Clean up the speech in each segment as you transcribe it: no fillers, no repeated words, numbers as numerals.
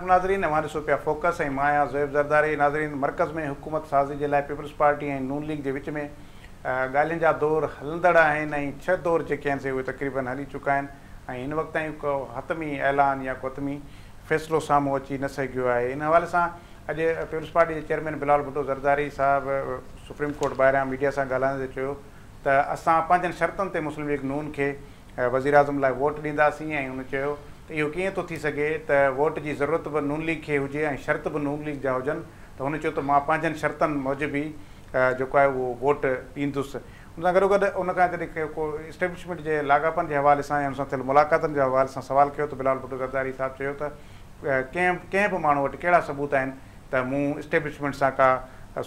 नाज़रीन वहाँ ॾिसो पिया फोकस ऐं मां आहियां ज़ुएब ज़रदारी। नाज़रीन मरकज़ में हुकूमत साज़ी जे लाइ पीपल्स पार्टी ऐं नून लीग जे विच में ॻाल्हियुनि जा दौर हलंदड़ आहिनि ऐं 6 दौर जेके आहिनि से उहे तक़रीबन हली चुका आहिनि ऐं हिन वक़्त ताईं को हतमी ऐलान या को हतमी फ़ैसिलो साम्हूं अची न सघियो आहे। इन हवाले सां अॼु पीपल्स पार्टी जे चेयरमैन बिलावल भुट्टो ज़रदारी साहिबु सुप्रीम कोर्ट ॿाहिरियां मीडिया सां ॻाल्हाईंदे चयो त असां पंहिंजनि शर्तनि ते मुस्लिम लीग नून खे वज़ीर आज़म लाइ वोट ॾींदासीं ऐं हुन चयो त इहो कीअं थो थी सघे त वोट जी ज़रूरत बि नून लीग खे हुजे ऐं शर्त बि नून लीग जा हुजनि। त हुन चयो त मां पंहिंजनि शर्तनि मूजिबि ई जेको आहे उहो वोट ॾींदुसि। उन सां गॾोगॾु उनखां जॾहिं को इस्टेब्लिशमेंट जे लाॻापनि जे हवाले सां या हुन सां थियल मुलाक़ातनि जे हवाले सां सवाल कयो त बिलावल भुट्टो ज़रदारी साहिबु चयो त कंहिं बि माण्हू वटि कहिड़ा सबूत आहिनि त मूं इस्टेब्लिशमेंट सां का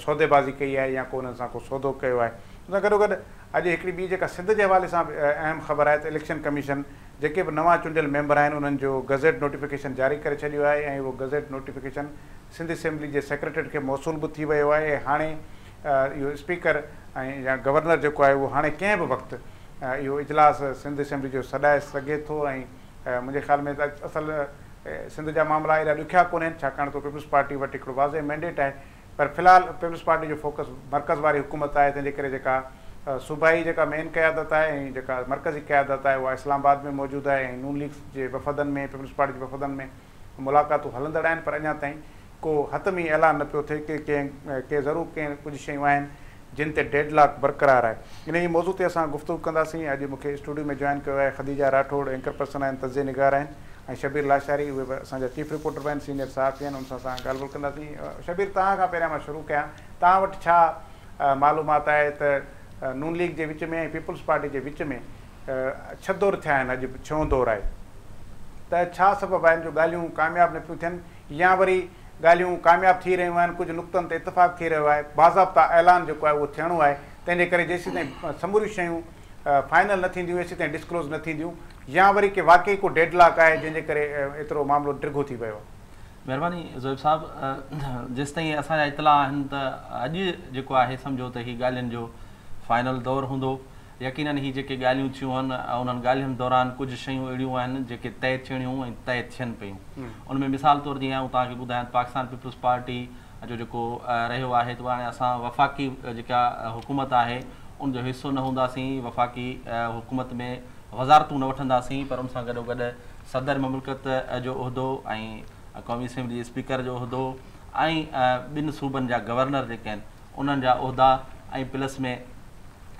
सौदेबाज़ी कई आहे या को हुननि सां को सौदो कयो आहे। उन सां गॾोगॾु अॼु हिकिड़ी ॿी जेका सिंध जे हवाले सां अहम ख़बर आहे त इलेक्शन कमीशन जेके बि नवां चूंडियल मेंबर आहिनि उन्हनि जो गज़ेट नोटिफिकेशन जारी करे छॾियो आहे ऐं उहो गज़ेट नोटिफिकेशन सिंध असेंबली जे सेक्रेटरी खे मौसूल बि थी वियो आहे। ऐं हाणे इहो स्पीकर ऐं या गवर्नर जेको आहे उहो हाणे कंहिं बि वक़्तु इहो इजलास सिंध असेंबली जो सॾाए सघे थो। ऐं मुंहिंजे ख़्याल में त असल सिंध जा मामला एॾा ॾुखिया कोन्हनि छाकाणि त पीपल्स पार्टी वटि हिकिड़ो वाज़े मैंडेट आहे। पर फ़िलहालु पीपल्स पार्टी जो फोकस मर्कज़ वारी हुकूमत आहे तंहिंजे करे जेका सूबाई जेका मेन क़यादत आहे ऐं जेका मर्कज़ी क़यादत आहे उहा इस्लामाबाद में मौजूदु आहे ऐं नून लीग जे वफ़दनि में पीपल्स पार्टी जे वफ़दनि में मुलाक़ातूं हलंदड़ आहिनि। पर अञा ताईं को हतमी ऐलान न पियो थिए की के ज़रूरु कंहिं कुझु शयूं आहिनि जिन ते डेडलॉक बरक़रार आहे। इन ई मौज़ू ते असां गुफ़्तगू कंदासीं। अॼु मूंखे स्टूडियो में जॉइन कयो आहे ख़दीजा राठौड़ एंकर पर्सन आहिनि तज़िए निगार आहिनि ऐं शबीर लाशारी उहे बि असांजा चीफ रिपोर्टर बि आहिनि सीनियर सहाफ़ी आहिनि उन सां असां ॻाल्हि ॿोल कंदासीं। शबीर तव्हां खां पहिरियां मां शुरू कयां तव्हां वटि छा मालूमात आहे त नून लीग जे विच में ऐं पीपल्स पार्टी जे विच में 6 दौर थिया आहिनि अॼु 6हों दौर आहे त छा सबबु आहिनि जो ॻाल्हियूं कामयाबु न पियूं थियनि या वरी ॻाल्हियूं कामयाबु थी रहियूं आहिनि कुझु नुक़्तनि ते इतफ़ाक़ थी रहियो आहे बाज़ाब्ता ऐलान जेको आहे उहो थियणो आहे तंहिंजे करे जेसीं ताईं समूरियूं शयूं फाइनल न थींदियूं एसीं ताईं डिस्क्लोज़ न थींदियूं या वरी की वाक़ई को डेडलॉक आहे जंहिंजे करे एतिरो मामिलो डिघो थी वियो आहे। महिरबानी ज़ोएब साहिबु जेसि ताईं असांजा इतला आहिनि त अॼु जेको आहे सम्झो त हीअ ॻाल्हियुनि जो फाइनल दौर हूंदो। यकीननि ही जेके ॻाल्हियूं थियूं आहिनि उन्हनि ॻाल्हियुनि दौरान कुझु शयूं अहिड़ियूं आहिनि जेके तय थियणियूं ऐं तय थियनि पियूं। उनमें मिसाल तौरु जीअं आऊं तव्हांखे ॿुधायां पाकिस्तान पीपल्स पार्टी जो जेको रहियो आहे त हाणे असां वफ़ाक़ी जेका हुकूमत आहे उनजो हिसो न हूंदासीं वफ़ाक़ी हुकूमत में वज़ारतूं न वठंदासीं पर उन सां गॾोगॾु सदर ममलिकत जो उहिदो ऐं क़ौमी असेंबली जे स्पीकर जो उहिदो ऐं ॿिनि सूबनि जा गवर्नर जेके आहिनि उन्हनि जा उहिदा ऐं प्लस में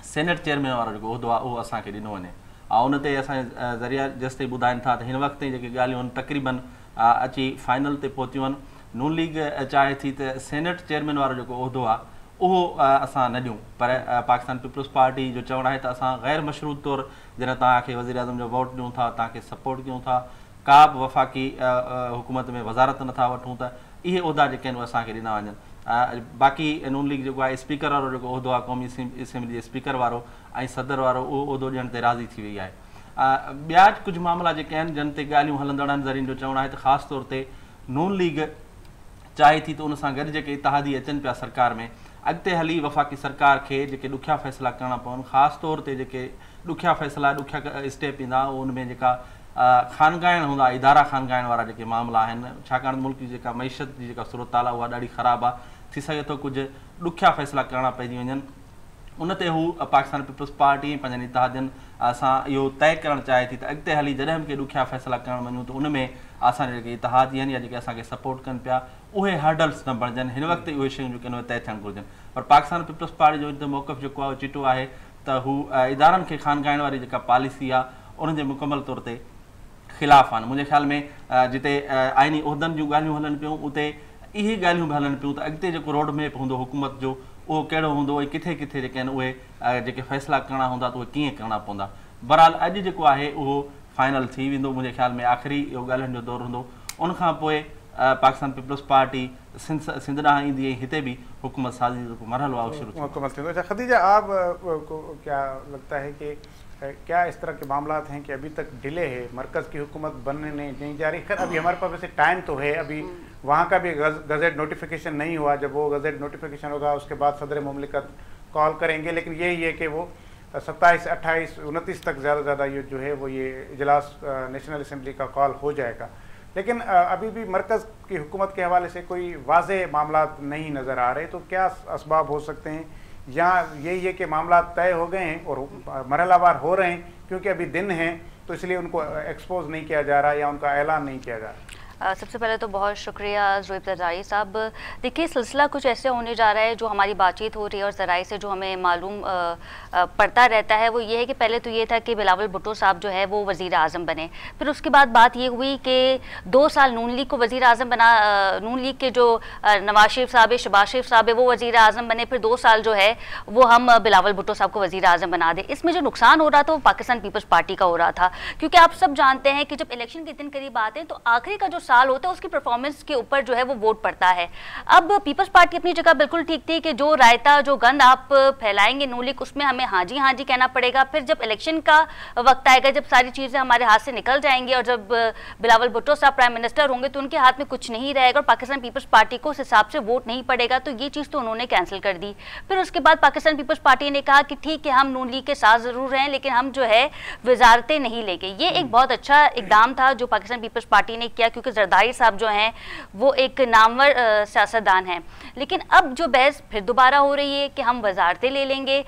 सेनेट चेयरमैन वारो जेको उहिदो आहे उहो असांखे ॾिनो वञे ऐं उन ते असांजे ज़रिया जेसि ताईं ॿुधाइनि था त हिन वक़्त ताईं जेके ॻाल्हियूं आहिनि तक़रीबन अची फाइनल ते पहुतियूं आहिनि। नून लीग चाहे थी त सेनेट चेयरमैन वारो जेको उहिदो आहे उहो असां न ॾियूं पर पाकिस्तान पीपल्स पार्टी जो चवणु आहे त असां ग़ैर मशरूत तौरु जॾहिं तव्हांखे वज़ीर आज़म जो वोट ॾियूं था तव्हांखे सपोर्ट कयूं था का बि वफ़ाक़ी हुकूमत में वज़ारत नथा वठूं त इहे उहिदा जेके आहिनि उहे असांखे ॾिना वञनि। बाक़ी नून लीग जेको आहे स्पीकर वारो जेको उहिदो आहे क़ौमी असेंबली जे स्पीकर वारो ऐं सदर वारो उहो उहिदो ॾियण ते राज़ी थी वई आहे। ॿिया कुझु मामला जेके आहिनि जिन ते ॻाल्हियूं हलंदड़ आहिनि ज़रीन जो चवणु आहे त ख़ासि तौर ते नून लीग चाहे थी त उन सां गॾु जेके इतिहादी अचनि पिया सरकार में अॻिते हली वफ़ाक़ी सरकार खे जेके ॾुखिया फ़ैसिला करणा पवनि ख़ासि तौर ते जेके ॾुखिया फ़ैसिला ॾुखिया स्टेप ईंदा उन में जेका ख़ानगाइण हूंदा इदारा ख़ानगाइण वारा जेके मामला आहिनि छाकाणि मुल्क जी जेका मईशत जी जेका सूरत हाल आहे उहा ॾाढी ख़राबु आहे थी सघे थो कुझु ॾुखिया फ़ैसिला करणा पइजी वञनि। उन ते हू पाकिस्तान पीपल्स पार्टी पंहिंजनि इतिहादियुनि सां इहो तय करणु चाहे थी त अॻिते हली जॾहिं बि के ॾुखिया फ़ैसिला करणु वञूं त उन में असांजा जेके इतिहादी आहिनि या जेके असांखे सपोर्ट कनि पिया उहे हर्डल्स न बणिजनि। हिन वक़्तु उहे शयूं जेके आहिनि उहे तय थियणु घुरिजनि पर पाकिस्तान पीपल्स पार्टी जो हिते मौक़िफ़ जेको आहे उहो चिटो आहे त हू इदारनि खे ख़ानगाइण वारी जेका पॉलिसी आहे उनजे मुकमल तौर ते ख़िलाफ़ु आहिनि। मुंहिंजे ख़्याल में जिते आइनी उहिदनि जूं ॻाल्हियूं हलनि पियूं उते इहे ॻाल्हियूं बि हलनि पियूं त अॻिते जेको रोड मैप हूंदो हुकूमत जो उहो कहिड़ो हूंदो ऐं किथे किथे जेके आहिनि उहे जेके फ़ैसिला करणा हूंदा त उहे कीअं करणा पवंदा। बहरहाल अॼु जेको आहे उहो फाइनल थी वेंदो मुंहिंजे ख़्याल में आख़िरी इहो ॻाल्हियुनि जो दौरु हूंदो। उनखां पोइ पाकिस्तान पीपल्स पार्टी सिंध ॾांहुं ईंदी ऐं हिते बि हुकूमत साज़ी जो मरहलो आहे शुरू मुकम्मल थींदो। अच्छा ख़दीजा आप क्या लगता है कि क्या इस तरह के मामलात हैं कि अभी तक डिले है मरकज़ की हुकूमत बनने नहीं जा रही? खैर अभी हमारे पास वैसे टाइम तो है अभी वहाँ का भी गज़ेट नोटिफिकेशन नहीं हुआ जब वो गज़ेट नोटिफिकेशन होगा उसके बाद सदर मुमलिकत कॉल करेंगे लेकिन यही है कि वो 27, 28, 29 तक ज़्यादा ये जो है वो ये इजलास नेशनल असम्बली का कॉल हो जाएगा। लेकिन अभी भी मरकज़ की हुकूमत के हवाले से कोई वाज़ेह मामला नहीं नज़र आ रहे, तो क्या असबाब हो सकते हैं? या यही है कि मामला तय हो गए हैं और मरहलावार हो रहे हैं क्योंकि अभी दिन हैं तो इसलिए उनको एक्सपोज नहीं किया जा रहा या उनका ऐलान नहीं किया जा रहा? सबसे पहले तो बहुत शुक्रिया ज़ोएब ज़रदारी साहब। देखिए, सिलसिला कुछ ऐसे होने जा रहा है, जो हमारी बातचीत हो रही है और ज़राए से जो हमें मालूम पड़ता रहता है वो ये है कि पहले तो ये था कि बिलावल भुट्टो साहब जो है वो वज़ीर आज़म बने। फिर उसके बाद बात ये हुई कि 2 साल नून लीग को वज़ीर आज़म बना, नून लीग के जो नवाज शरीफ साहब है, शहबाज शरीफ साहब है, वो वज़ीर आज़म बने। फिर 2 साल जो है वो हम बिलावल भुट्टो साहब को वज़ीर आज़म बना दें। इसमें जो नुकसान हो रहा था वो पाकिस्तान पीपल्स पार्टी का हो रहा था, क्योंकि आप सब जानते हैं कि जब इलेक्शन के दिन करीब आते हैं तो आखिरी का जो साल होता है उसकी परफॉर्मेंस के ऊपर जो है वो वोट पड़ता है। अब पीपल्स पार्टी अपनी जगह बिल्कुल ठीक थी कि जो रायता, जो गंद आप फैलाएंगे नून लीग, उसमें हमें हाँ जी कहना पड़ेगा। फिर जब इलेक्शन का वक्त आएगा, जब सारी चीज़ें हमारे हाथ से निकल जाएंगी और जब बिलावल भुट्टो साहब प्राइम मिनिस्टर होंगे तो उनके हाथ में कुछ नहीं रहेगा और पाकिस्तान पीपल्स पार्टी को उस हिसाब से वोट नहीं पड़ेगा, तो ये चीज़ तो उन्होंने कैंसिल कर दी। फिर उसके बाद पाकिस्तान पीपल्स पार्टी ने कहा कि ठीक है, हम नून लीग के साथ ज़रूर हैं लेकिन हम जो है वजारतें नहीं लेंगे। ये एक बहुत अच्छा इकदाम था जो पाकिस्तान पीपल्स पार्टी ने किया, क्योंकि जरदारी साहब जो हैं वो एक नामवर सियासतदान हैं। लेकिन अब जो बहस फिर दोबारा हो रही है कि हम वजारतें ले लेंगे।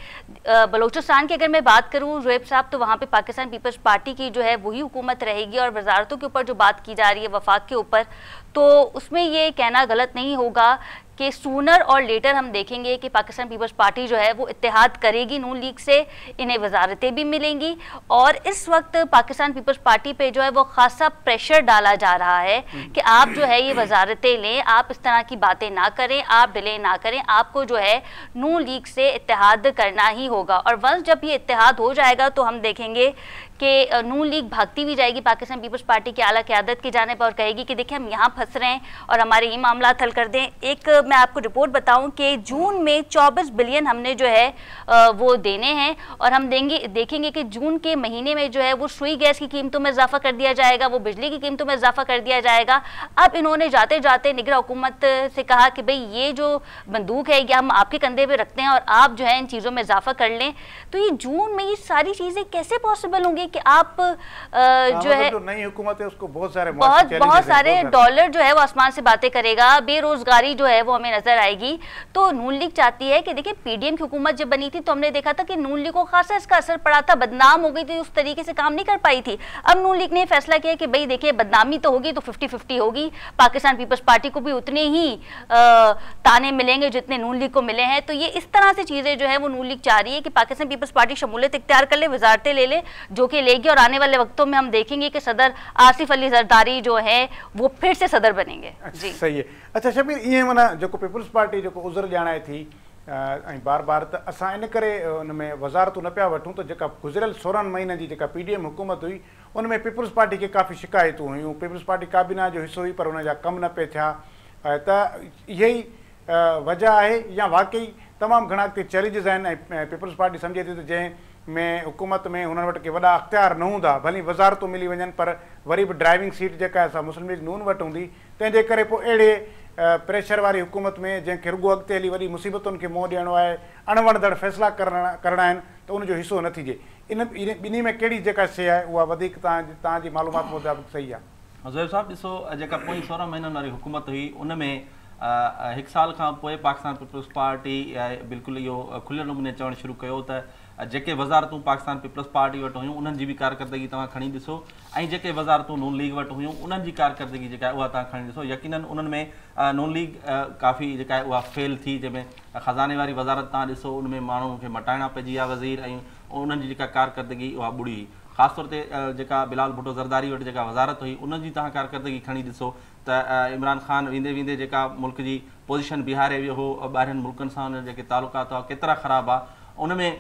बलूचिस्तान की अगर मैं बात करूं ज़ोएब साहब, तो वहाँ पे पाकिस्तान पीपल्स पार्टी की जो है वही हुकूमत रहेगी और वजारतों के ऊपर जो बात की जा रही है वफाक के ऊपर, तो उसमें ये कहना गलत नहीं होगा कि सूनर और लेटर हम देखेंगे कि पाकिस्तान पीपल्स पार्टी जो है वो इत्तेहाद करेगी नून लीग से, इन्हें वजारतें भी मिलेंगी। और इस वक्त पाकिस्तान पीपल्स पार्टी पे जो है वो खासा प्रेशर डाला जा रहा है कि आप जो है ये वजारतें लें, आप इस तरह की बातें ना करें, आप डिले ना करें, आपको जो है नून लीग से इत्तेहाद करना ही होगा। और वंस जब ये इत्तेहाद हो जाएगा तो हम देखेंगे कि नून लीग भागती भी जाएगी पाकिस्तान पीपल्स पार्टी की आला क़यादत की जानिब और कहेगी कि देखिए हम यहाँ फंस रहे हैं और हमारे ये मामला हल कर दें। एक मैं आपको रिपोर्ट बताऊं कि जून में 24 बिलियन हमने जो है वो देने हैं और हम देखेंगे कि जून के महीने में जो है वो सुई गैस की कीमतों में इजाफा कर दिया जाएगा, वो बिजली की कीमतों में इजाफा कर दिया जाएगा। अब इन्होंने जाते जाते निगरान हुकूमत से कहा कि भाई ये जो बंदूक है ये हम आपके कंधे पे रखते हैं और आप जो है इन चीज़ों में इजाफा कर लें। तो ये जून में ये सारी चीज़ें कैसे पॉसिबल होंगी कि आप जो है जो नई हुकूमत है उसको बहुत सारे डॉलर जो है वो आसमान से बातें करेगा, बेरोजगारी जो है वो हमें नजर आएगी। तो नून लीग चाहती है कि देखिए पीडीएम की हुकूमत जब बनी थी तो हमने देखा था कि नून लीग को खासा इसका असर पड़ा था, बदनाम हो गई थी, उस तरीके से काम नहीं कर पाई थी। अब नून लीग ने फैसला किया कि भाई देखिए बदनामी तो होगी तो 50-50 होगी, पाकिस्तान पीपल्स पार्टी को भी उतने ही ताने मिलेंगे जितने नून लीग को मिले हैं। तो ये इस तरह से चीजें जो है वो नून लीग चाह रही है कि पाकिस्तान पीपल्स पार्टी शमूलियत इख्तियार कर ले, वजारतें ले ले, जो कि लेगी और आने वाले वक्तों में हम देखेंगे कि सदर आसिफ अली जरदारी जो है वो फिर से सदर बनेंगे। जी सही है। अच्छा शबीर, ये माना जो पीपल्स पार्टी जो उज़र ॼाणाए थी बार बार तो असां इन करे उनमें वज़ारतूं न पिया वठूं तो जेका गुज़िरियल 16 महीननि जी जेका पीडीएम हुकूमत हुई उनमें पीपल्स पार्टी के काफ़ी शिकायतूं हुयूं, पीपल्स पार्टी काबीना जो हिस्सो हुई पर उन जा कम न पे थिया। त यही वजह आहे या वाकई तमामु घणा चैलेंजिस आहिनि ऐं पीपल्स पार्टी सम्झे थी त जंहिं में हुकूमत में हुननि वटि के वॾा अख़्तियार न हूंदा, भली वज़ारतूं मिली वञनि पर वरी बि ड्राइविंग सीट जेका असां मुस्लिम लीग नून वटि हूंदी, तंहिंजे करे पोइ अहिड़े प्रेशर वारी हुकूमत में जंहिंखे रुॻो अॻिते हली वॾी मुसीबतुनि खे मुंहुं ॾियणो आहे, अणवणंदड़ फ़ैसिला करणा आहिनि त उनजो हिसो न थिजे। इन ॿिन्ही में कहिड़ी जेका शइ आहे उहा वधीक तव्हांजी मालूमात मुताबिक़ सही आहे? ज़ोएब साहब ॾिसो, जेका पोइ 16 महीननि वारी हुकूमत हुई उन में 1 साल खां पोइ पाकिस्तान पीपल्स पार्टी बिल्कुलु इहो खुलियल नमूने चवणु शुरू कयो त जेके वज़ारतूं पाकिस्तान पीपल्स पार्टी वटि हुयूं उन्हनि जी बि कारकर्दगी तव्हां खणी ॾिसो ऐं जेके वज़ारतूं नून लीग वटि हुयूं उन्हनि जी कारकर्दगी जेका आहे उहा तव्हां खणी ॾिसो। यकीनन उन्हनि में नून लीग काफ़ी जेका आहे उहा फेल थी, जंहिंमें ख़ज़ाने वारी वज़ारत तव्हां ॾिसो उनमें माण्हुनि खे मटाइणा पइजी विया वज़ीर ऐं उन्हनि जी जेका कारकर्दगी उहा बुड़ी हुई। ख़ासि तौर ते जेका बिलाल भुट्टो ज़रदारी वटि जेका वज़ारत हुई उन जी तव्हां कारकर्दगी खणी ॾिसो त इमरान ख़ान वेंदे वेंदे जेका मुल्क जी पोज़ीशन बीहारे वियो हो, ॿाहिरिनि मुल्कनि सां उन जेके तालुकात हुआ केतिरा ख़राबु आहे, उन में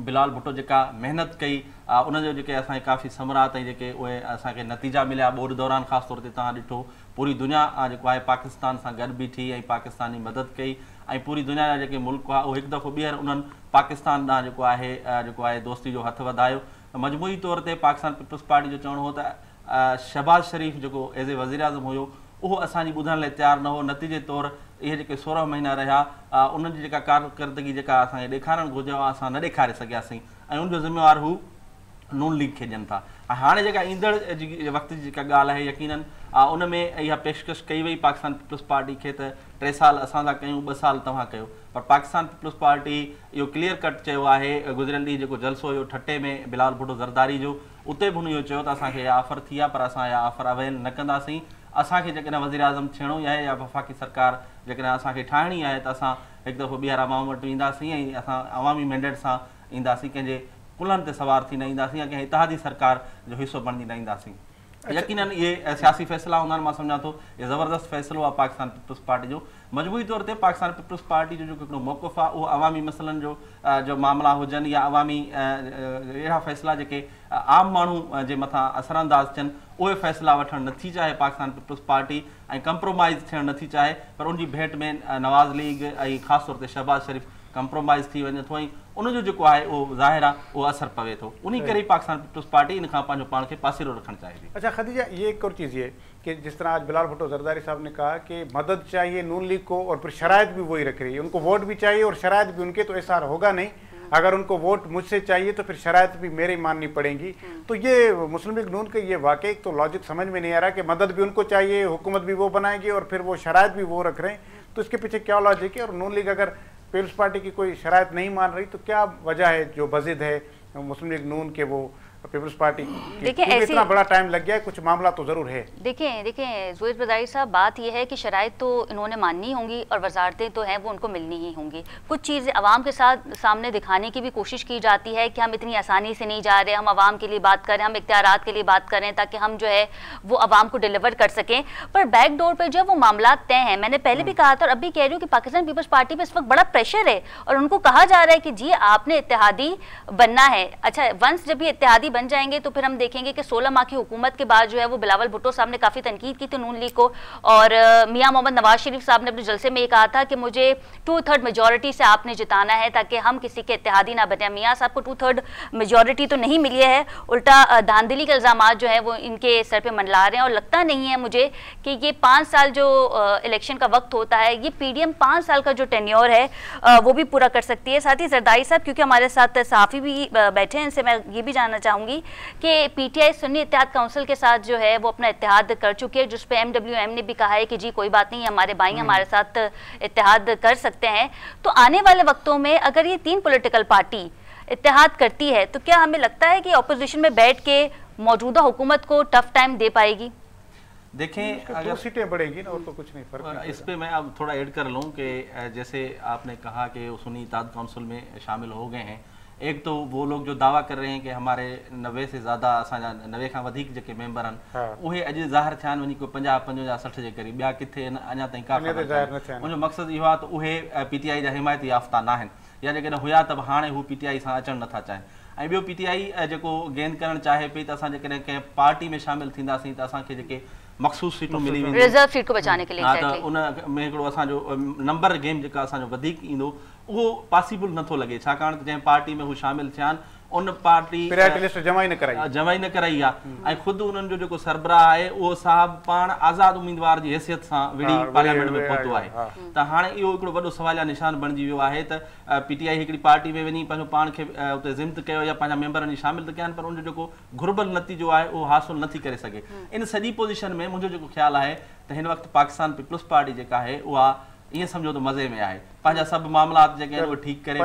बिलाल भुट्टो जेका महिनत कई उनजो जेके असांखे काफ़ी समरात ऐं जेके उहे असांखे नतीजा मिलिया ॿोॾि दौरान ख़ासि तौर ते तव्हां ॾिठो पूरी दुनिया जेको आहे पाकिस्तान सां गॾु बीठी ऐं पाकिस्तान जी मदद कई ऐं पूरी दुनिया जा जेके मुल्क हुआ उहे हिकु दफ़ो ॿीहर उन्हनि पाकिस्तान ॾांहुं जेको आहे दोस्ती जो हथु वधायो। मजमूई तौर ते पाकिस्तान पीपल्स पार्टी जो चवणो हो त शहबाज शरीफ़ जेको एज़ ए वज़ीर आज़म हुयो उहो असांजी ॿुधण लाइ तयारु न हो। नतीजे तौरु इहे जेके 16 महीना रहिया उन्हनि जी जेका कारकर्दगी जेका असांखे ॾेखारणु घुरिजे असां न ॾेखारे सघियासीं ऐं उनजो ज़िम्मेवार हू नून लीग खे ॾियनि था। हाणे जेका ईंदड़ वक़्त जी जेका ॻाल्हि आहे यकीनन उन में इहा पेशकश कई वई पाकिस्तान पीपल्स पार्टी खे त 3 साल असां था कयूं 2 साल तव्हां कयो, पर पाकिस्तान पीपल्स पार्टी इहो क्लियर कट चयो आहे गुज़िरियल ॾींहुं जेको जलसो हुयो ठटे में बिलावल भुट्टो ज़रदारी जो, उते बि हुन इहो चयो त असांखे इहा ऑफर थी आहे पर असां इहा ऑफर अवेल न कंदासीं। असांखे जेकॾहिं वज़ीर आज़म थियणो ई आहे या वफ़ाक़ी सरकार जेकॾहिं असांखे ठाहिणी आहे त असां हिकु दफ़ो ॿीहर अवाम वटि ईंदासीं ऐं असां अवामी मैंडेट सां ईंदासीं, कंहिंजे कुल्हनि ते सवार थी न ईंदासीं या कंहिं इतिहादी सरकार जो हिसो बणिजी न ईंदासीं। यकीनन इहे सियासी फ़ैसिला हूंदा आहिनि, मां सम्झां थो इहो ज़बरदस्त फ़ैसिलो आहे पाकिस्तान पीपल्स पार्टी जो। मजबूरी तौर ते पाकिस्तान पीपल्स पार्टी जो जेको हिकिड़ो मौक़िफ़ आहे उहो अवामी मसइलनि जो मामला हुजनि या अवामी अहिड़ा फ़ैसिला जेके आम माण्हू जे मथां असरअंदाज़ थियनि उहे फ़ैसिला वठणु नथी चाहे पाकिस्तान पीपल्स पार्टी ऐं कंप्रोमाइज़ थियणु नथी चाहे, पर उनजी भेट में नवाज़ लीग ऐं ख़ासि तौर ते शहबाज़ शरीफ़ कंप्रोमाइज़ थी वञे थो ऐं उनजो जेको आहे उहो ज़ाहिर आहे उहो असरु पवे थो। उन करे ही पाकिस्तान पीपल्स पार्टी इन खां पंहिंजो पाण खे पासीरो रखणु चाहे थी। अच्छा खदीजा, ये एक और चीज़ ये कि जिस तरह आज बिलावल भुट्टो ज़रदारी साहब ने कहा कि मदद चाहिए नून लीग को और फिर शराइत भी वही रख रही है, उनको वोट भी चाहिए और शराइत भी उनके, तो ऐसा होगा नहीं। अगर उनको वोट मुझसे चाहिए तो फिर शराइत भी मेरे माननी पड़ेंगी। तो ये मुस्लिम लीग नून के ये वाकई तो लॉजिक समझ में नहीं आ रहा कि मदद भी उनको चाहिए, हुकूमत भी वो बनाएगी और फिर वो शराइत भी वो रख रहे हैं, तो इसके पीछे क्या लॉजिक है? और नून लीग अगर पीपल्स पार्टी की कोई शराइत नहीं मान रही तो क्या वजह है जो बजिद है मुस्लिम लीग नून के वो पीपल्स पार्टी? देखिए इतना बड़ा टाइम लग गया है, कुछ मामला तो जरूर है। देखिए ज़ुबैर बदारी साहब, बात यह है कि शराइत तो इन्होंने माननी होंगी और वजारतें तो हैं वो उनको मिलनी ही होंगी। कुछ चीज़ें आवाम के साथ सामने दिखाने की भी कोशिश की जाती है कि हम इतनी आसानी से नहीं जा रहे, हम आवाम के लिए बात करें, हम इख्तियारात के लिए बात करें ताकि हम जो है वो आवाम को डिलीवर कर सकें, पर बैक डोर पर जो वो मामला तय हैं। मैंने पहले भी कहा था और अभी कह रही हूँ कि पाकिस्तान पीपल्स पार्टी पर इस वक्त बड़ा प्रेशर है और उनको कहा जा रहा है कि जी आपने इत्तेहादी बनना है। अच्छा, वंस जब ये इत्तेहादी बन जाएंगे तो फिर हम देखेंगे कि 16 माह की हुकूमत के बाद जो है वो बिलावल भुट्टो साहब ने काफ़ी तनकीद की थी नून लीग को, और मियां मोहम्मद नवाज शरीफ साहब ने अपने जलसे में ये कहा था कि मुझे 2/3 मेजॉरिटी से आपने जिताना है ताकि हम किसी के इत्तेहादी ना बने। मियां साहब को 2/3 मेजॉरिटी तो नहीं मिली है, उल्टा धांधली के इल्ज़ाम जो है वो इनके सर पे मंडला रहे हैं, और लगता नहीं है मुझे कि ये 5 साल जो इलेक्शन का वक्त होता है ये PDM 5 साल का जो टेन्योर है वो भी पूरा कर सकती है। साथ ही जरदारी साहब, क्योंकि हमारे साथ सहाफ़ी भी बैठे हैं, इनसे मैं ये भी जानना चाहूँगी कि PTI सुन्नी इत्तेहाद काउंसिल के साथ जो है वो अपना इत्तेहाद कर चुकी है, जिस पे MWM ने भी कहा है कि जी कोई बात नहीं, हमारे भाई हमारे साथ इत्तेहाद कर सकते हैं। तो आने वाले वक्तों में अगर ये 3 पॉलिटिकल पार्टी इत्तेहाद करती है तो क्या हमें लगता है कि अपोजिशन में बैठ के मौजूदा हुकूमत को टफ टाइम दे पाएगी? देखें अगर 2 सीटें बढ़ेगी ना और तो कुछ नहीं फर्क। इस पे मैं अब थोड़ा ऐड कर लूँ कि जैसे आपने कहा कि सुन्नी इत्तेहाद काउंसिल में शामिल हो गए हैं, एक तो वो लोग जो दावा कर रहे हैं कि हमारे 90 से ज़्यादा असांजा 90 खां वधीक जेके मेंबर आहिनि उहे अॼु ज़ाहिर थिया आहिनि वञी कोई 50, 55, 60 जे क़रीब, ॿिया किथे अञा ताईं का मुंहिंजो मक़सदु इहो आहे त उहे PTI जा हिमायती याफ़्ता न आहिनि, या जेकॾहिं हुया त हाणे हू PTI सां अचणु नथा चाहिनि। ऐं ॿियो PTI जेको गेन करणु चाहे पई त असां जेकॾहिं कंहिं पार्टी में शामिल थींदासीं त असांखे जेके मखसूस सीटूं मिली वेंदियूं, रिजर्व सीट को बचाने के लिए, हा, त उन में हिकिड़ो असांजो नंबर गेम जेका असांजो वधीक ईंदो उहो पॉसिबल नथो लॻे, छाकाणि त जंहिं पार्टी में हू शामिल थिया आहिनि उन पार्टी जमा ई न कराई आहे ऐं ख़ुदि उन्हनि जो जेको सरबराह आहे उहो साहिबु पाण आज़ाद उम्मीदवार जी हैसियत सां विड़ी पार्लियामेंट में पहुतो आहे। त हाणे इहो हिकिड़ो वॾो सवालिया निशान बणिजी वियो आहे त PTI हिकिड़ी पार्टी में वञी पंहिंजो पाण खे उते ज़िम्त कयो या पंहिंजा मेंबरनि खे शामिल त कया आहिनि, पर उनजो जेको घुर्बल नतीजो आहे उहो हासिलु नथी करे सघे। इन सॼी पोज़ीशन में मुंहिंजो जेको ख़्यालु आहे त हिन वक़्तु पाकिस्तान पीपल्स पार्टी जेका आहे उहा ईअं सम्झो त मज़े में आहे, पंहिंजा सभु मामलात जेके आहिनि उहे ठीकु करे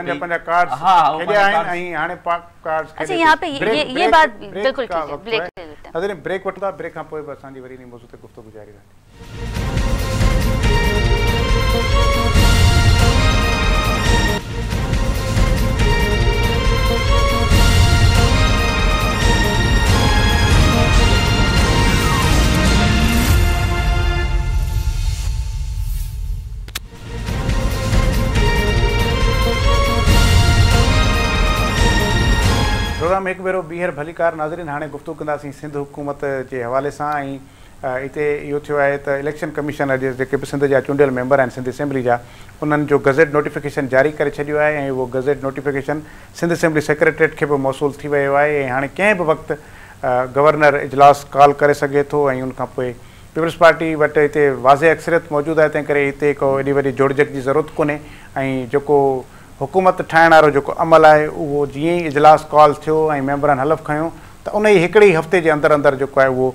ब्रेक वठंदा, ब्रेक खां पोइ असांजी वरी इन मौज़ूअ ते गुफ़्तगू जारी रहंदी। प्रोग्राम एक भेरो ॿीहर भलीकार नाज़रीन, हाणे गुफ़्तगू कंदासीं सिंध हुकूमत जे हवाले सां। ऐं हिते इहो थियो आहे त इलेक्शन कमीशन अॼु जेके बि सिंध जा चूंडियल मेंबर आहिनि सिंध असेंबली जा, उन्हनि जो गज़ेट नोटिफिकेशन जारी करे छॾियो आहे ऐं उहो gazette notification Sindh assembly secretariat खे बि मौसूल थी वियो आहे। ऐं हाणे कंहिं बि वक़्तु गवर्नर इजलास कॉल करे सघे थो ऐं उनखां पोइ पीपल्स पार्टी वटि हिते वाज़े अक्सरियत मौजूदु आहे, तंहिं करे हिते को एॾी वॾी जोड़जक जी ज़रूरत कोन्हे। ऐं जेको हुकूमत ठाहिण वारो जेको अमल आहे उहो जीअं ई इजलास कॉल थियो ऐं मेंबरनि हलफ़ खयो त उन ई हिकिड़े हफ़्ते जे अंदरि अंदरि जेको आहे उहो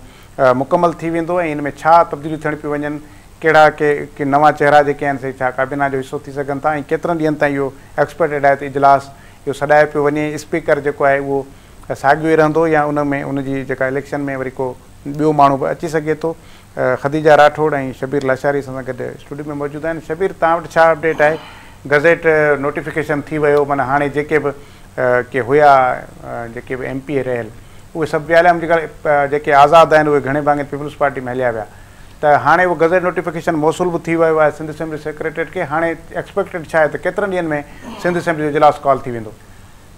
मुकमल थी वेंदो ऐं इन में छा तब्दीलियूं थियण पियूं वञनि, कहिड़ा के नवां चेहरा जेके आहिनि से छा काबिना जो हिसो थी सघनि था, ऐं केतिरनि ॾींहंनि ताईं इहो एक्सपर्ट हिदायत इजलास इहो सॾाए पियो वञे, स्पीकर जेको आहे उहो साॻियो ई रहंदो या उन में उनजी जेका इलेक्शन में वरी को ॿियो माण्हू बि अची सघे थो। ख़दीजा राठौड़ ऐं शबीर लाशारी असां सां गॾु स्टूडियो में मौजूदु आहिनि। शबीर, तव्हां वटि छा अपडेट आहे? गज़ेट नोटिफिकेशन थी वियो, माना हाणे जेके बि के हुया जेके बि MP रहियल उहे सभु ॿिया जेके आज़ादु आहिनि उहे घणे भाङे पीपल्स पार्टी में हलिया विया, त हाणे उहो गज़ेट नोटिफिकेशन मौसूल बि थी वियो आहे सिंध असेंबली सेक्रेटरीट खे। हाणे एक्सपेक्टेड छा आहे त केतिरनि ॾींहंनि में सिंध असेंबली जो इजलास कॉल थी वेंदो?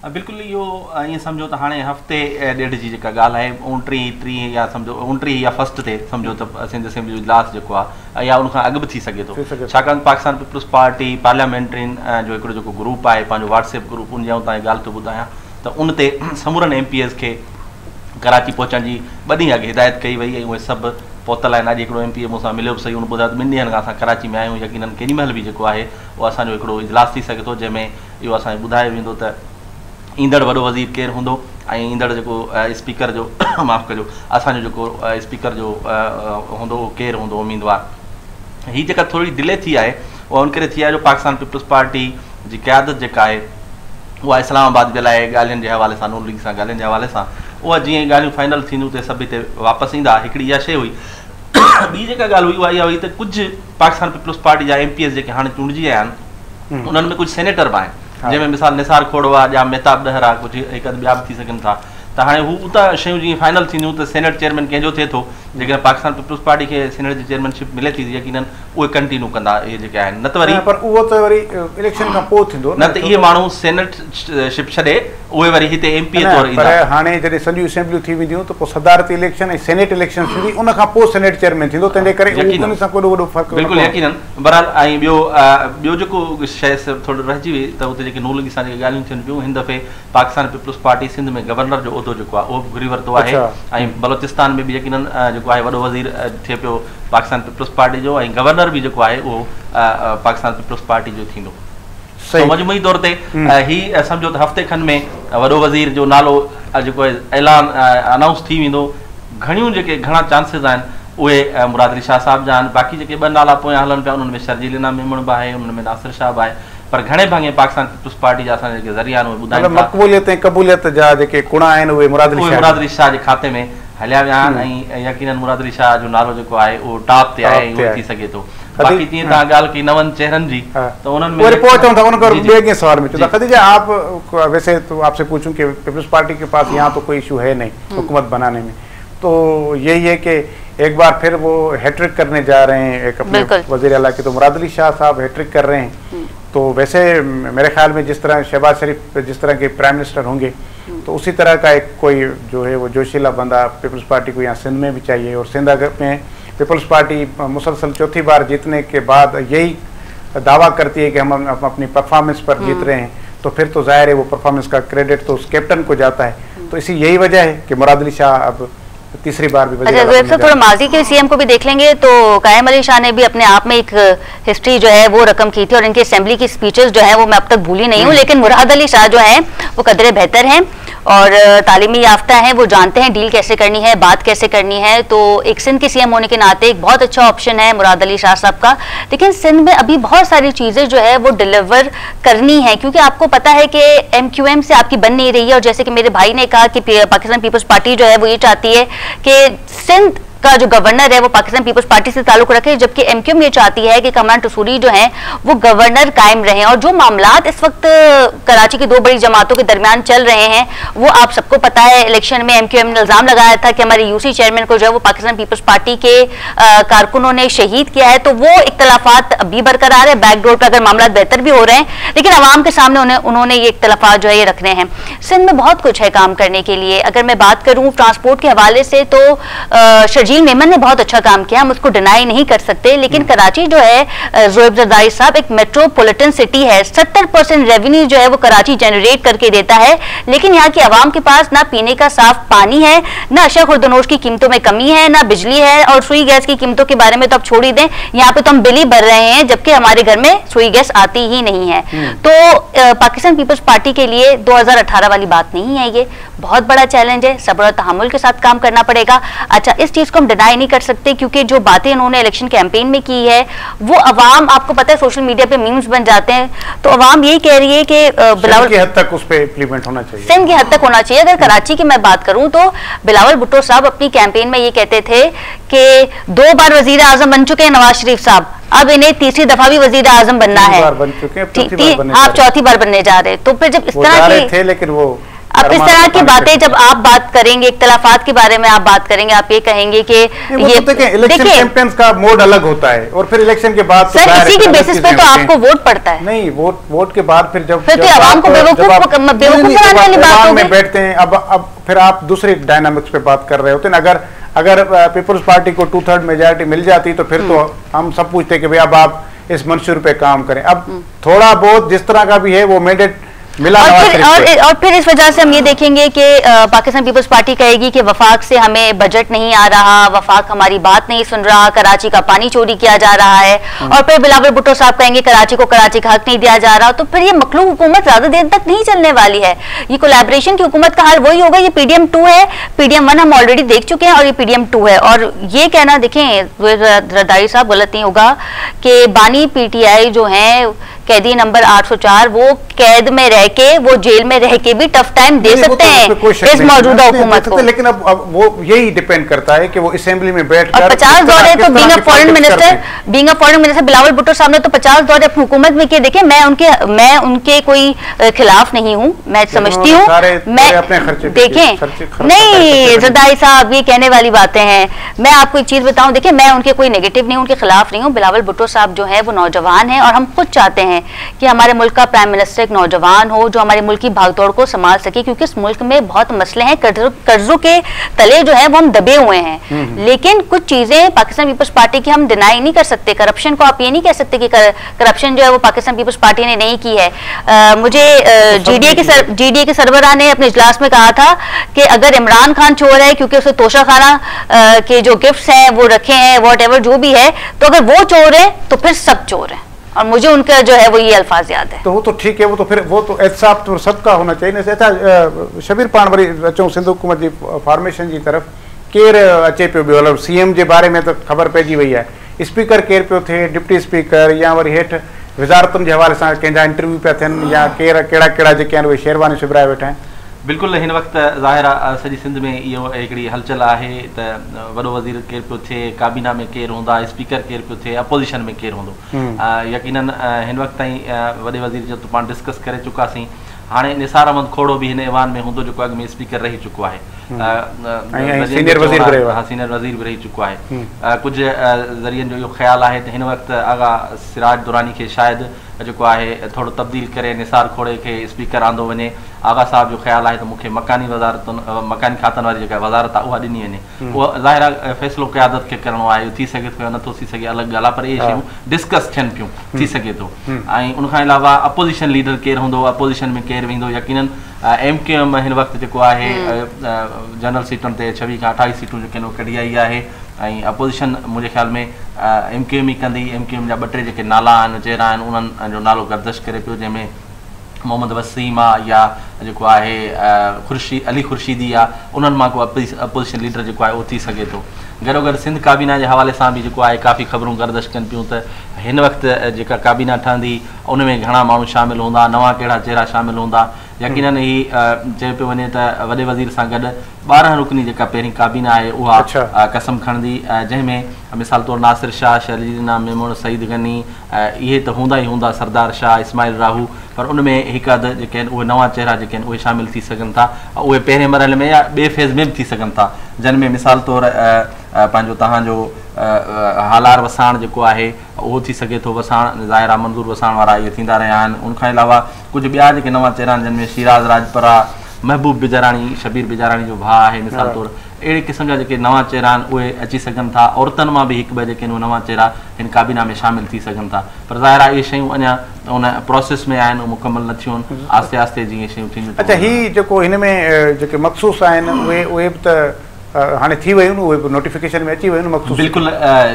बिल्कुलु इहो ईअं सम्झो त हाणे हफ़्ते ॾेढ जी जेका ॻाल्हि आहे 29 या सम्झो 29 या फस्ट ते सम्झो त सिंध असेंबली जो इजलास जेको आहे या उनखां अॻु बि थी सघे थो, छाकाणि पाकिस्तान पीपल्स पार्टी पार्लियामेंट्रिन जो हिकिड़ो जेको ग्रुप आहे पंहिंजो व्हाट्सएप ग्रुप, उन जी तव्हांजी ॻाल्हि थो ॿुधायां त उन ते समूरनि MPs खे कराची पहुचण जी 2 ॾींहं अॻु हिदायत कई वई ऐं उहे सभु पहुतल आहिनि। अॼु हिकिड़ो MP मूंसां मिलियो बि सही, उन ॿुधायो त 2 ॾींहंनि खां असां कराची में आहियूं, यकीननि केॾी महिल बि जेको आहे उहो असांजो हिकिड़ो इजलास थी सघे थो जंहिंमें इहो असांखे ॿुधायो वेंदो त ईंदड़ वॾो वज़ीर केरु हूंदो ऐं ईंदड़ जेको स्पीकर जो माफ़ु कजो असांजो जेको स्पीकर जो हूंदो उहो केरु हूंदो उम्मीदवार। हीअ जेका थोरी डिले थी आहे उहा उन करे थी आहे जो पाकिस्तान पीपल्स पार्टी जी क़यादत जेका आहे उहा इस्लामाबाद जे लाइ ॻाल्हियुनि जे हवाले सां, नून लीग सां ॻाल्हियुनि जे हवाले सां उहा जीअं ॻाल्हियूं फाइनल थींदियूं त सभु हिते वापसि ईंदा। हिकिड़ी इहा शइ हुई। ॿी जेका ॻाल्हि हुई उहा इहा हुई त कुझु पाकिस्तान पीपल्स पार्टी जा MPs जेके हाणे चूंडिजी विया आहिनि उन्हनि में कुझु सेनेटर बि आहिनि, जंहिंमें मिसाल निसार खोड़वा या मेहताब ॾहर आहे, कुझु हिकु अधु ॿिया बि थी सघनि था। त हाणे हू उतां शयूं जीअं फाइनल थींदियूं त सेनेट चेयरमैन कंहिंजो थिए थो, जेकॾहिं पाकिस्तान पीपल्स पार्टी खे सेनेट जी चेयरमैनशिप मिले थी यकीननि उहे कंटिन्यू कंदा इहे जेके आहिनि, न त वरी पर उहो त वरी इलेक्शन खां पोइ थींदो न, त इहे माण्हू सेनेटशिप छॾे उहे वरी हिते MP तौरु ईंदा। पर हाणे जॾहिं सॼियूं असेंबलियूं थी वेंदियूं त पोइ सदारती इलेक्शन ऐं सेनेट इलेक्शन थींदी, उन खां पोइ सेनेट चेयरमैन थींदो, तंहिंजे करे उन सां कोॾो वॾो फ़र्क़ु बिल्कुलु यकीननि। बहरहाल ऐं ॿियो जेको शइ थोरो रहिजी वई त उते जेके नून लीग सां जेके ॻाल्हियूं थियनि पियूं, हिन दफ़े पाकिस्तान पीपल्स पार्टी सिंध में गवर्नर जो उहिदो जेको आहे उहो घुरी वरितो आहे ऐं बलोचिस्तान में बि यकीननि जेको आहे वॾो वज़ीर थिए पियो पाकिस्तान पीपल्स पार्टी जो ऐं गवर्नर बि जेको आहे उहो पाकिस्तान पीपल्स पार्टी जो थींदो। मजमूई तौर ते हीअ सम्झो त हफ़्ते खनि में वॾो वज़ीर जो नालो जेको ऐलान अनाउंस थी वेंदो। घणा चांसिस आहिनि उहे मुराद अली शाह साहिब जा आहिनि। बाक़ी जेके 2 नाला पोयां हलनि पिया उन्हनि में शर्जील इनाम मेमण बि आहे, उन्हनि में नासिर शाह बि आहे, पर घणे भाङे पाकिस्तान पीपल्स पार्टी जा असांजा जेके ज़रिया आहिनि उहे ॿुधाइनि था मक़बूलियत ऐं क़बूलियत जा जेके कुणा आहिनि उहे मुराद अली शाह जे खाते में हलिया विया आहिनि ऐं यकीननि मुराद अली शाह जो नालो जेको आहे उहो टॉप ते आहे, उहो थी सघे थो। बाकी तीन तव्हां ॻाल्हि कई 9 चेहरनि जी त उन्हनि में पहुंचूं था उन सवाल में चलो खदीजा आप वैसे तो आपसे पूछूं कि पीपल्स पार्टी के पास यहाँ तो कोई इशू है नहीं हुकूमत बनाने में, तो यही है कि एक बार फिर वो हैट्रिक करने जा रहे हैं एक अपने वज़ीर आला के, तो मुराद अली शाह साहब हैट्रिक कर रहे हैं। तो वैसे मेरे ख्याल में जिस तरह शहबाज शरीफ जिस तरह के प्राइम मिनिस्टर होंगे तो उसी तरह का एक कोई जो है वो जोशीला बंदा पीपल्स पार्टी को यहाँ सिंध में भी चाहिए। और सिंध में पीपल्स पार्टी मुसलसल 4थी बार जीतने के बाद यही दावा करती है कि हम अपनी परफॉर्मेंस पर जीत रहे हैं, तो फिर तो जाहिर है वो परफॉर्मेंस का क्रेडिट तो उस कैप्टन को जाता है। तो इसी यही वजह है कि मुराद अली शाह अब तीसरी बार भी अच्छा, थोड़ा माजी के CM को भी देख लेंगे तो कायम अली शाह ने भी अपने आप में एक हिस्ट्री जो है वो रकम की थी और इनके असेंबली की स्पीचेस जो है वो मैं अब तक भूली नहीं हूँ। लेकिन मुराद अली शाह जो है वो कदरे बेहतर हैं और तालीमी याफ्ता हैं, वो जानते हैं डील कैसे करनी है, बात कैसे करनी है। तो एक सिंध के CM होने के नाते एक बहुत अच्छा ऑप्शन है मुराद अली शाह साहब का। लेकिन सिंध में अभी बहुत सारी चीज़ें जो है वो डिलीवर करनी है, क्योंकि आपको पता है कि MQM से आपकी बन नहीं रही है। और जैसे कि मेरे भाई ने कहा कि पाकिस्तान पीपल्स पार्टी जो है वो ये चाहती है कि सिंध का जो गवर्नर है वो पाकिस्तान पीपल्स पार्टी से ताल्लुक रखे, जबकि MQM ये चाहती है कि कमरान टसूरी जो हैं वो गवर्नर कायम रहें। और जो मामलात इस वक्त कराची की 2 बड़ी जमातों के दरमियान चल रहे हैं वो आप सबको पता है। इलेक्शन में MQM ने इल्जाम लगाया था कि हमारे UC चेयरमैन को जो है वो पाकिस्तान पीपल्स पार्टी के कारकुनों ने शहीद किया है। तो वो इख्तलाफात अभी बरकरार है, बैकडोर पर अगर मामला बेहतर भी हो रहे हैं, लेकिन आवाम के सामने उन्होंने ये इख्तलाफात जो है ये रखने हैं। सिंध में बहुत कुछ है काम करने के लिए। अगर मैं बात करूँ ट्रांसपोर्ट के हवाले से तो शर्जील नजीर मेमन ने बहुत अच्छा काम किया, हम उसको डिनाई नहीं कर सकते, लेकिन कराची जो है ज़ोएब ज़रदारी साहब एक मेट्रोपॉलिटन सिटी है, 70% रेवेन्यू जो है वो कराची जनरेट करके देता है, लेकिन यहाँ की आवाम के पास ना पीने का साफ पानी है, ना अशा खुर्दनोश की कीमतों में कमी है, ना बिजली है, और सुई गैस की कीमतों के बारे में तो आप छोड़ ही दें, यहाँ पे तो हम बिल ही भर रहे हैं जबकि हमारे घर में सुई गैस आती ही नहीं है। तो पाकिस्तान पीपल्स पार्टी के लिए 2018 वाली बात नहीं है, ये बहुत बड़ा चैलेंज है, सब्र और तहम्मुल के साथ काम करना पड़ेगा। अच्छा, इस चीज को हम डिनाई नहीं कर सकते क्योंकि जो बातें इन्होंने इलेक्शन कैंपेन में की है वो अवाम, आपको पता है सोशल मीडिया पे मीम्स बन जाते हैं, तो अवाम यही कह रही है कि बिलावल की हद तक उस पे इंप्लीमेंट होना चाहिए, सिंध की हद तक होना चाहिए। अगर कराची की मैं बात करूं तो बिलावल भुट्टो साहब अपनी कैंपेन में ये कहते थे कि 2 बार वजीर आजम बन चुके हैं नवाज शरीफ साहब, अब इन्हें तीसरी दफा भी वजीर आजम बनना है, बन चुके हैं, आप चौथी बार बनने जा रहे। तो फिर जब इस तरह की थे, लेकिन वो अब इस तरह की बातें जब आप बात करेंगे, इख्तलाफात के बारे में आप बात करेंगे, आप ये कहेंगे कि ये इलेक्शन कैंपेन्स का मोड अलग होता है और फिर इलेक्शन के बाद सर इसी की बेसिस पे तो आपको वोट पड़ता है। नहीं, वोट के बाद फिर जब आवाम को बेवकूफ बनाने वाली बात होगी, बैठते हैं। अब फिर आप दूसरे डायनामिक्स पे बात कर रहे होते हैं। अगर पीपल्स पार्टी को 2/3 मेजोरिटी मिल जाती तो फिर तो हम सब पूछते कि भाई अब आप इस मंशूर पे काम करें। अब थोड़ा बहुत जिस तरह का भी है वो मैंडेट मिला, और फिर इस वजह से हम ये देखेंगे कि पाकिस्तान पीपल्स पार्टी कहेगी कि वफाक से हमें बजट नहीं आ रहा, वफाक हमारी बात नहीं सुन रहा, कराची का पानी चोरी किया जा रहा है, और फिर बिलावल भुट्टो साहब कहेंगे कराची को कराची का हक नहीं दिया जा रहा। तो फिर ये मखलूक हुकूमत ज्यादा देर तक नहीं चलने वाली है। ये कोलैबोरेशन की हुकूमत का हाल वही होगा। ये PDM 2 है, PDM 1 हम ऑलरेडी देख चुके हैं और ये PDM 2 है। और ये कहना देखें ज़रदारी साहब गलत नहीं होगा कि बानी PTI जो है कैदी नंबर 804 वो कैद में रह के, वो जेल में रह के भी टफ टाइम दे सकते हैं इस मौजूदा हुकूमत को। लेकिन अब वो यही डिपेंड करता है कि वो असेंबली में बैठकर 50 दौरे तो being a foreign minister Bilawal Bhutto साहब ने तो 50 दौरे अपनी हुकूमत में किए। देखिए मैं उनके कोई खिलाफ नहीं हूँ, मैं समझती हूँ, मैं देखें नहीं ज़रदारी साहब ये कहने वाली बातें हैं। मैं आपको एक चीज बताऊं, देखिए मैं उनके कोई नेगेटिव नहीं हूं, उनके खिलाफ नहीं हूँ। बिलावल भुट्टो साहब जो है वो नौजवान है और हम खुद चाहते हैं कि हमारे मुल्क का प्राइम मिनिस्टर एक नौजवान हो जो हमारे मुल्क की भागदौड़ को संभाल सके, क्योंकि इस मुल्क में बहुत मसले हैं, कर्जों के तले जो है वो हम दबे हुए हैं। लेकिन कुछ चीजें पाकिस्तान पीपल्स पार्टी की हम डिनाई नहीं कर सकते। करप्शन को आप ये नहीं कह सकते कि करप्शन जो है वो पाकिस्तान पीपल्स पार्टी ने नहीं की है। मुझे GDA के सरबराह ने अपने इजलास में कहा था कि अगर इमरान खान चोर है क्योंकि उसे तोशा खाना के जो गिफ्ट्स हैं वो रखे हैं, वॉट जो भी है, तो अगर वो चोर है तो फिर सब चोर है। और मुझे उनका जो है वो ये अल्फाज याद है। तो वो तो ठीक है, वो तो एहसास तो सबका होना चाहिए। अच्छा शबीर पाण वरी अचूं सिंध हुकूमत जी फॉर्मेशन जी तरफ़ केर अचे पियो ॿियो, मतलब CM जे बारे में तो ख़बर पइजी वई है, स्पीकर केर पियो थे, डिप्टी स्पीकर या वरी हेठि वज़ारतुनि जे हवाले सां कंहिंजा इंटरव्यू पिया थियनि या कहिड़ा जेके आहिनि उहे शेरवानी सिबराए वेठा आहिनि। बिल्कुलु हिन वक़्तु ज़ाहिर आहे सॼी सिंध में इहो हिकिड़ी हलचल आहे त वॾो वज़ीर केरु पियो थिए, काबीना में केरु हूंदा, स्पीकर केरु पियो थिए, अपोज़िशन में केरु हूंदो। यकीनन हिन वक़्तु ताईं वॾे वज़ीर जो पाण डिस्कस करे चुकासीं। हाणे निसार अहमद खोड़ो भी हिन ऐवान में हूंदो जेको अॻु में स्पीकर रही चुको आहे, सीनियर वज़ीर भी रही चुको आहे। कुझु ज़रियनि जो इहो ख़्यालु आहे त हिन वक़्तु आगा सिराज दुरानी खे शायदि जेको आहे थोरो तब्दील करे निसार खोड़े खे स्पीकर आंदो वञे। आगा साहब जो ख़्यालु आहे त मूंखे मकानी खातनि वारी जेका वज़ारत आहे उहा ॾिनी वञे। उहा ज़ाहिर आहे फ़ैसिलो क़यादत खे करिणो आहे, थी सघे थो या नथो थी सघे अलॻि ॻाल्हि आहे, पर इहे शयूं डिस्कस थियनि पियूं, थी सघे थो। ऐं उनखां अलावा अपोज़िशन लीडर केरु हूंदो, अपोज़िशन में केरु वेंदो, यकीनन MKM हिन वक़्तु जेको आहे जनरल सीटुनि ते 26 खां 28 सीटूं जेके आहिनि उहे कढी आई आहे। ऐं अपोज़िशन मुंहिंजे ख़्याल में MKM ई कंदी। MKM जा 2-3 जेके नाला आहिनि चेहरा आहिनि उन्हनि जो नालो गर्दिश करे पियो, जंहिंमें मोहम्मद वसीम आहे या जेको आहे अली खुर्शीदी आहे, उन्हनि मां को अपोज़िशन लीडर जेको आहे उहो थी सघे थो। गॾोगॾु सिंध काबीना जे हवाले सां बि जेको आहे काफ़ी ख़बरूं गर्दिश कनि पियूं त हिन वक़्तु जेका काबीना ठहंदी उन में घणा माण्हू शामिल हूंदा, नवां कहिड़ा चेहरा शामिल हूंदा। यकीनन ही चयो पियो वञे त वॾे वज़ीर सां गॾु 12 रुकनी जेका पहिरीं काबीना आहे उहा कसम खणंदी, जंहिंमें मिसाल तौरु नासिर शाह, शरीना मेमून, सईद गनी इहे त हूंदा ई हूंदा, सरदार शाह, इस्माइल राहू, पर उन में हिकु अधु जेके आहिनि उहे नवां चेहरा जेके आहिनि उहे शामिल थी सघनि था। उहे पहिरें मरहले में या ॿिए फेज़ में बि थी सघनि था, जिन में मिसाल तौरु पंहिंजो तव्हांजो हालार वसाण जेको आहे उहो थी सघे थो। वसाण ज़ाहिर आहे मंज़ूर वसाण वारा इहे थींदा रहिया आहिनि। उनखां अलावा कुझु ॿिया जेके नवां चेहरा आहिनि जिन में शिराज राजपरा, महबूब बिजाराणी, शबीर बिजाराणी जो भाउ आहे, मिसाल तौरु अहिड़े क़िस्म जा जेके नवां चेहरा आहिनि उहे अची सघनि था। औरतुनि मां बि हिकु ॿ जेके आहिनि नवां चेहरा हिन काबीना में शामिल थी सघनि था। पर ज़ाहिर आहे इहे शयूं अञा उन प्रोसेस में आहिनि, मुकमल न थियूं आहिनि। आहिस्ते आहिस्ते जीअं शयूं थींदियूं। अच्छा, हीअ जेको हिन में जेके मखसूस आहिनि उहे बि त हाणे थी वियूं, उहे बि नोटिफिकेशन में अची वियूं मखसूस? बिल्कुलु,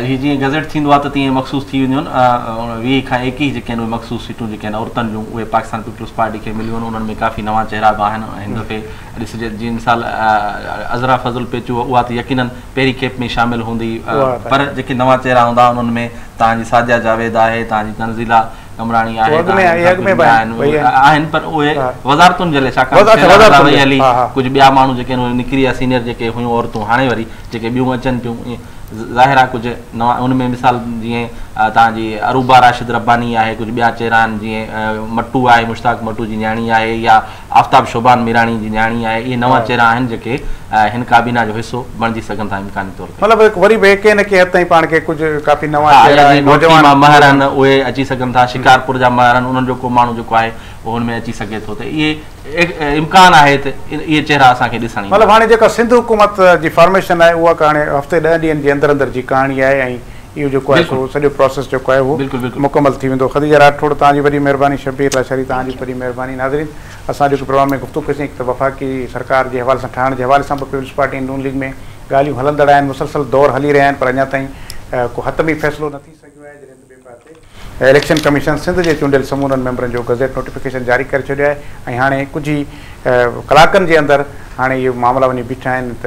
हीअ जीअं गज़ेट थींदो आहे त तीअं मखसूस थी वेंदियूं आहिनि। 20 खां 21 जेके आहिनि उहे मखसूस सीटूं जेके आहिनि औरतुनि जूं उहे पाकिस्तान पीपल्स पार्टी खे मिलियूं आहिनि। उन्हनि में काफ़ी नवां चेहरा बि आहिनि। हिन दफ़े ॾिसजे जीअं मिसाल अज़रा फज़ल पेचू उहा त यकीनन पहिरीं खेप में शामिल हूंदी, पर जेके नवां चेहरा हूंदा उन्हनि में तव्हांजी सादिया जावेद आहे, तव्हांजी तंज़ीला कमराणी आहे, आहिनि, पर उहे वज़ारतुनि जे लाइ छाकाणि कुझु ॿिया माण्हू जेके आहिनि उहे निकिरी विया, सीनियर जेके हुयूं औरतूं हाणे वरी जेके ॿियूं अचनि पियूं। ज़ाहिर आहे कुझु नवां उन में मिसाल जीअं तव्हांजी अरूबा राशिद रब्बानी आहे, कुझु ॿिया चेहरा आहिनि जीअं मट्टू आहे, मुश्ताक मट्टू जी न्याणी आहे, या आफ्ताब शोबान मीराणी जी न्याणी आहे। इहे नवां चेहरा आहिनि जेके हिन काबीना जो हिसो बणिजी सघनि था इम्कानी तौर ते। मतिलबु वरी बि के न के हद ताईं पाण खे कुझु काफ़ी नवां महर आहिनि उहे अची सघनि था। शिकारपुर जा महर आहिनि, उन्हनि जो को माण्हू जेको आहे उहो हुन में अची सघे थो। त इहे इम्कान आहे त इहे चेहरा असांखे ॾिसण। मतिलबु हाणे जेका सिंध हुकूमत जी फॉर्मेशन आहे उहा हाणे हफ़्ते 10 ॾींहंनि जे अंदरि जी कहाणी आहे, ऐं इहो जेको आहे सॼो प्रोसेस जेको आहे उहो मुकमल थी वेंदो। ख़दीजा राठौड़ तव्हांजी वॾी महिरबानी, शबीर लाशरी तव्हांजी वॾी महिरबानी। नाज़रीन, असां जेको प्रोग्राम में गुफ़्तगू कईसीं त वफ़ाक़ी सरकार जे हवाले सां ठाहिण जे हवाले सां बि पीपल्स पार्टी नून लीग में ॻाल्हियूं हलंदड़ आहिनि, मुसलसल दौर हली रहिया आहिनि, पर अञा ताईं को हतमी फ़ैसिलो न थी सघियो आहे। जॾहिं ॿिए पासे इलेक्शन कमीशन सिंध जे चूंडियल समूरनि मेंबरनि जो गज़ेट नोटिफिकेशन जारी करे छॾियो आहे, ऐं हाणे कुझु ई कलाकनि जे अंदरि हाणे इहो मामला वञी बीठा आहिनि त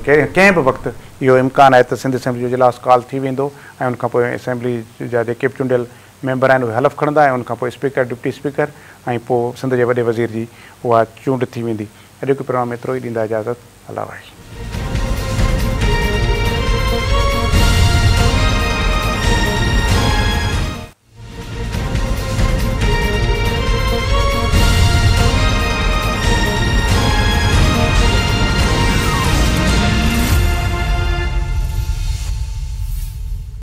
कंहिं बि वक़्तु इहो इम्कान आहे त सिंध असेंबली जो इजलास कॉल थी वेंदो, ऐं उनखां पोइ असेंबली जा जेके बि चूंडियल मेंबर आहिनि उहे हलफ़ खणंदा, ऐं उनखां पोइ स्पीकर, डिप्टी स्पीकर, ऐं पोइ सिंध जे वॾे वज़ीर जी उहा चूंड थी वेंदी। अॼु जो प्रोग्राम एतिरो ई, ॾींदा इजाज़त। अल्लाह वाहे।